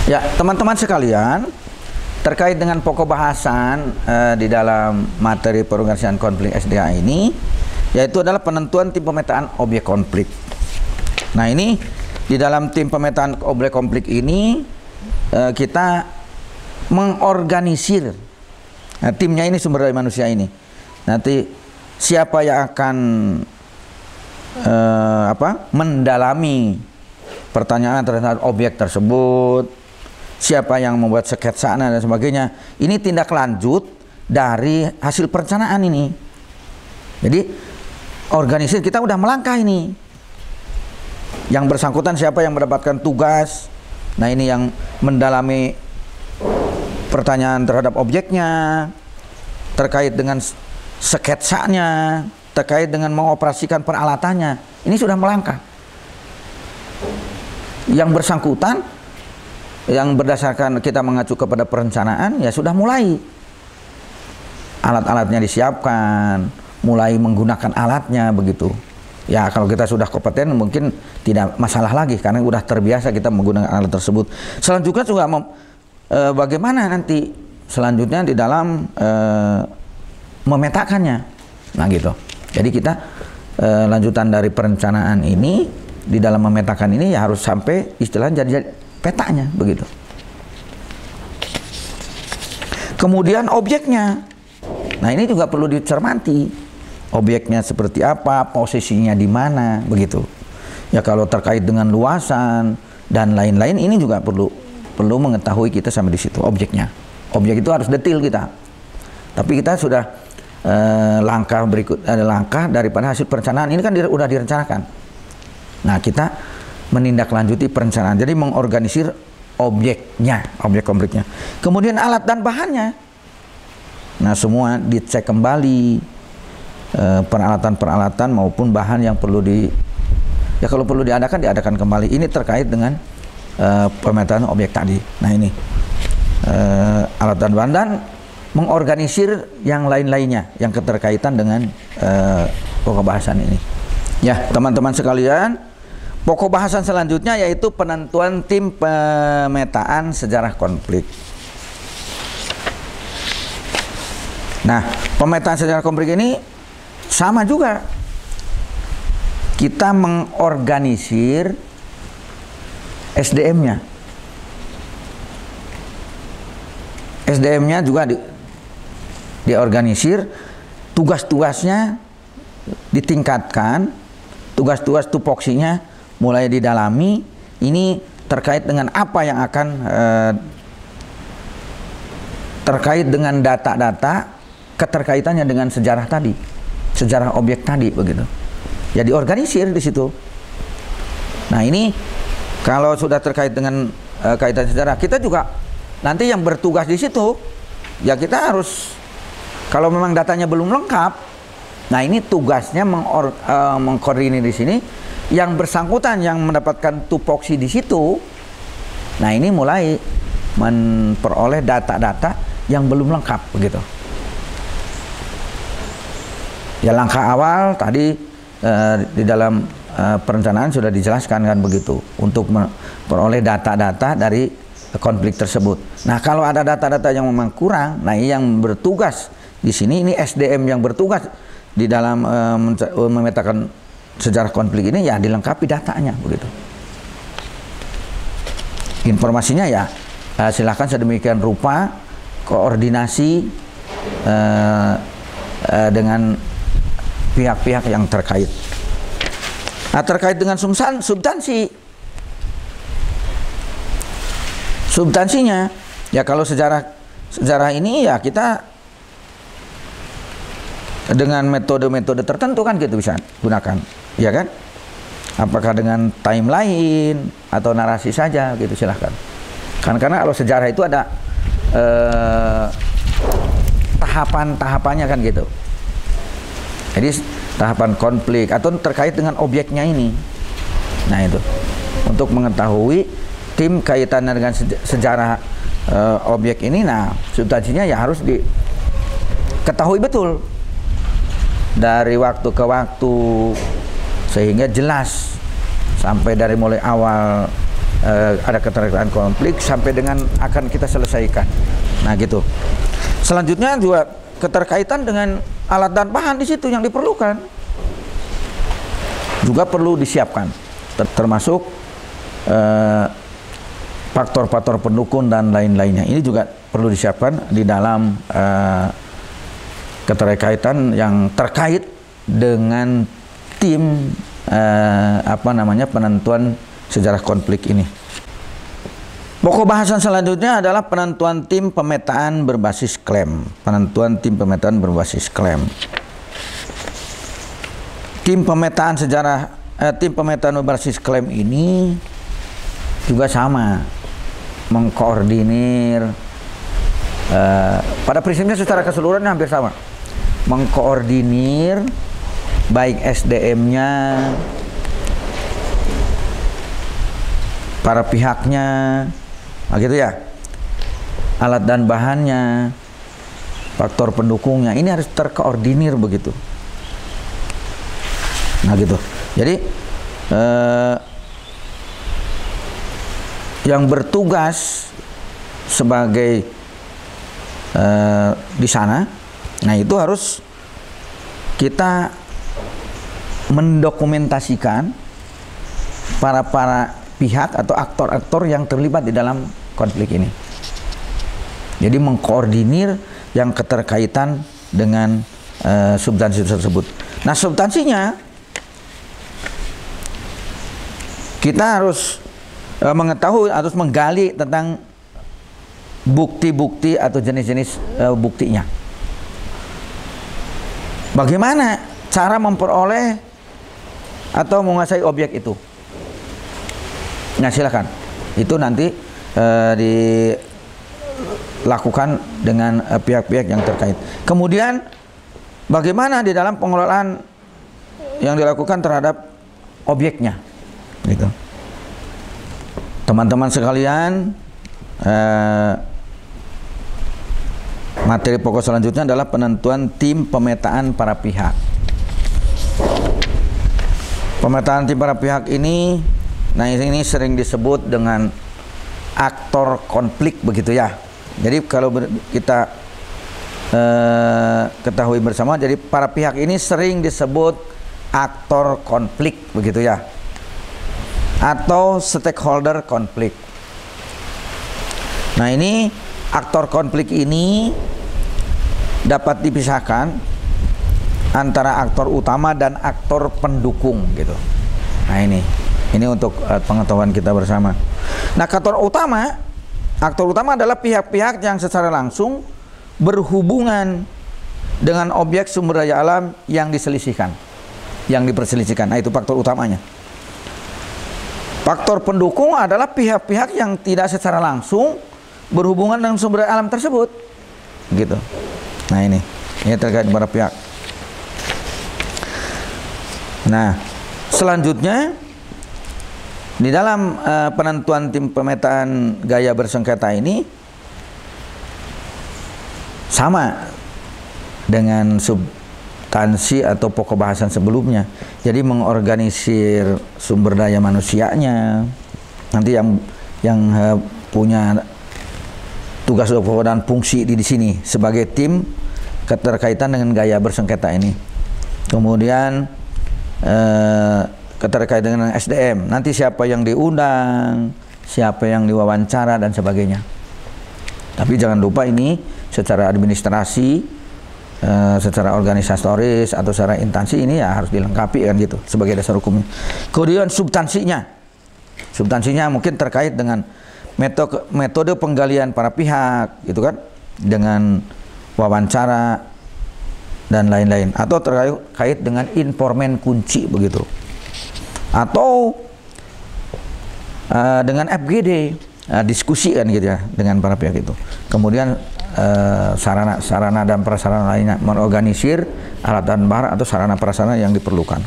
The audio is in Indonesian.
Ya, teman-teman sekalian, terkait dengan pokok bahasan di dalam materi perorganisasian konflik SDA ini, yaitu adalah penentuan tim pemetaan objek konflik. Nah, ini di dalam tim pemetaan objek konflik ini kita mengorganisir timnya ini, sumber daya manusia ini. Nanti siapa yang akan mendalami pertanyaan terhadap objek tersebut, siapa yang membuat sketsanya dan sebagainya. Ini tindak lanjut dari hasil perencanaan ini. Jadi organisir kita udah melangkah ini. Yang bersangkutan siapa yang mendapatkan tugas. Nah, ini yang mendalami pertanyaan terhadap objeknya, terkait dengan sketsanya, terkait dengan mengoperasikan peralatannya. Ini sudah melangkah. Yang bersangkutan yang berdasarkan kita mengacu kepada perencanaan, ya sudah mulai alat-alatnya disiapkan, mulai menggunakan alatnya begitu. Ya, kalau kita sudah kompeten mungkin tidak masalah lagi karena sudah terbiasa kita menggunakan alat tersebut. Selanjutnya juga bagaimana nanti selanjutnya di dalam memetakannya. Nah, gitu. Jadi kita lanjutan dari perencanaan ini di dalam memetakan ini ya harus sampai istilahnya jadi petanya begitu. Kemudian objeknya. Nah, ini juga perlu dicermati. Objeknya seperti apa, posisinya di mana, begitu. Ya, kalau terkait dengan luasan dan lain-lain ini juga perlu mengetahui kita sampai di situ objeknya. Objek itu harus detail kita. Tapi kita sudah langkah berikut, ada langkah daripada hasil perencanaan ini kan udah direncanakan. Nah, kita menindaklanjuti perencanaan. Jadi mengorganisir objeknya, objek konfliknya. Kemudian alat dan bahannya. Nah, semua dicek kembali, peralatan-peralatan maupun bahan yang perlu ya kalau perlu diadakan kembali. Ini terkait dengan pemetaan objek tadi. Nah, ini alat dan bahan dan mengorganisir yang lain-lainnya yang keterkaitan dengan pokok bahasan ini. Ya, teman-teman sekalian, pokok bahasan selanjutnya yaitu penentuan tim pemetaan sejarah konflik. Nah, pemetaan sejarah konflik ini sama juga. Kita mengorganisir SDM-nya. SDM-nya juga diorganisir, tugas-tugasnya ditingkatkan, tugas-tugas tupoksinya mulai didalami. Ini terkait dengan apa yang akan terkait dengan data-data, keterkaitannya dengan sejarah tadi, sejarah objek tadi begitu. Ya, diorganisir di situ. Nah, ini kalau sudah terkait dengan kaitan sejarah, kita juga nanti yang bertugas di situ, ya kita harus, kalau memang datanya belum lengkap, nah ini tugasnya mengkoordinir di sini. Yang bersangkutan yang mendapatkan tupoksi di situ, nah ini mulai memperoleh data-data yang belum lengkap begitu. Ya, langkah awal tadi di dalam perencanaan sudah dijelaskan kan begitu, untuk memperoleh data-data dari konflik tersebut. Nah, kalau ada data-data yang memang kurang, nah yang bertugas di sini ini SDM yang bertugas di dalam memetakan sejarah konflik ini ya dilengkapi datanya begitu. Informasinya ya silakan sedemikian rupa koordinasi dengan pihak-pihak yang terkait. Nah, terkait dengan substansinya, ya kalau sejarah ini ya kita dengan metode-metode tertentu kan kita bisa gunakan, ya kan? Apakah dengan timeline atau narasi saja gitu, silahkan. Karena kalau sejarah itu ada tahapan-tahapannya kan gitu. Jadi tahapan konflik atau terkait dengan objeknya ini. Nah, itu untuk mengetahui tim kaitannya dengan sejarah objek ini. Nah, substansinya ya harus diketahui betul dari waktu ke waktu sehingga jelas sampai dari mulai awal ada keterkaitan konflik sampai dengan akan kita selesaikan. Nah gitu. Selanjutnya juga keterkaitan dengan alat dan bahan di situ yang diperlukan juga perlu disiapkan, termasuk faktor-faktor pendukung dan lain-lainnya. Ini juga perlu disiapkan di dalam keterkaitan yang terkait dengan tim penentuan sejarah konflik ini. Pokok bahasan selanjutnya adalah penentuan tim pemetaan berbasis klaim. Penentuan tim pemetaan berbasis klaim. Tim pemetaan tim pemetaan berbasis klaim ini juga sama, mengkoordinir. Pada prinsipnya secara keseluruhan hampir sama, mengkoordinir baik SDM-nya, para pihaknya, gitu ya, alat dan bahannya, faktor pendukungnya, ini harus terkoordinir begitu. Nah gitu. Jadi yang bertugas sebagai di sana, nah itu harus kita mendokumentasikan para pihak atau aktor-aktor yang terlibat di dalam konflik ini. Jadi mengkoordinir yang keterkaitan dengan substansi tersebut. Nah substansinya kita harus mengetahui, harus menggali tentang bukti-bukti atau jenis-jenis buktinya. Bagaimana cara memperoleh atau menguasai objek itu? Nah silakan, itu nanti dilakukan dengan pihak-pihak yang terkait. Kemudian bagaimana di dalam pengelolaan yang dilakukan terhadap objeknya, gitu. Teman-teman sekalian, materi pokok selanjutnya adalah penentuan tim pemetaan para pihak. Pemetaan tim para pihak ini, nah ini sering disebut dengan aktor konflik begitu ya. Jadi kalau kita ketahui bersama, jadi para pihak ini sering disebut aktor konflik begitu ya, atau stakeholder konflik. Nah ini aktor konflik ini dapat dipisahkan antara aktor utama dan aktor pendukung gitu. Nah ini untuk pengetahuan kita bersama. Nah aktor utama adalah pihak-pihak yang secara langsung berhubungan dengan objek sumber daya alam yang diselisihkan, yang diperselisihkan. Nah itu faktor utamanya. Faktor pendukung adalah pihak-pihak yang tidak secara langsung berhubungan dengan sumber daya alam tersebut, gitu. Nah ini terkait para pihak. Nah selanjutnya di dalam penentuan tim pemetaan gaya bersengketa ini sama dengan substansi atau pokok bahasan sebelumnya. Jadi mengorganisir sumber daya manusianya, nanti yang punya tugas dan fungsi di sini sebagai tim keterkaitan dengan gaya bersengketa ini. Kemudian keterkaitan dengan SDM, nanti siapa yang diundang, siapa yang diwawancara dan sebagainya. Tapi jangan lupa ini secara administrasi, secara organisatoris atau secara instansi ini ya harus dilengkapi kan gitu sebagai dasar hukumnya. Kemudian substansinya mungkin terkait dengan metode penggalian para pihak gitu kan, dengan wawancara dan lain-lain, atau terkait dengan informan kunci begitu, atau dengan FGD, diskusi kan gitu ya dengan para pihak itu. Kemudian sarana dan prasarana lainnya, mengorganisir alat dan barang atau sarana prasarana yang diperlukan.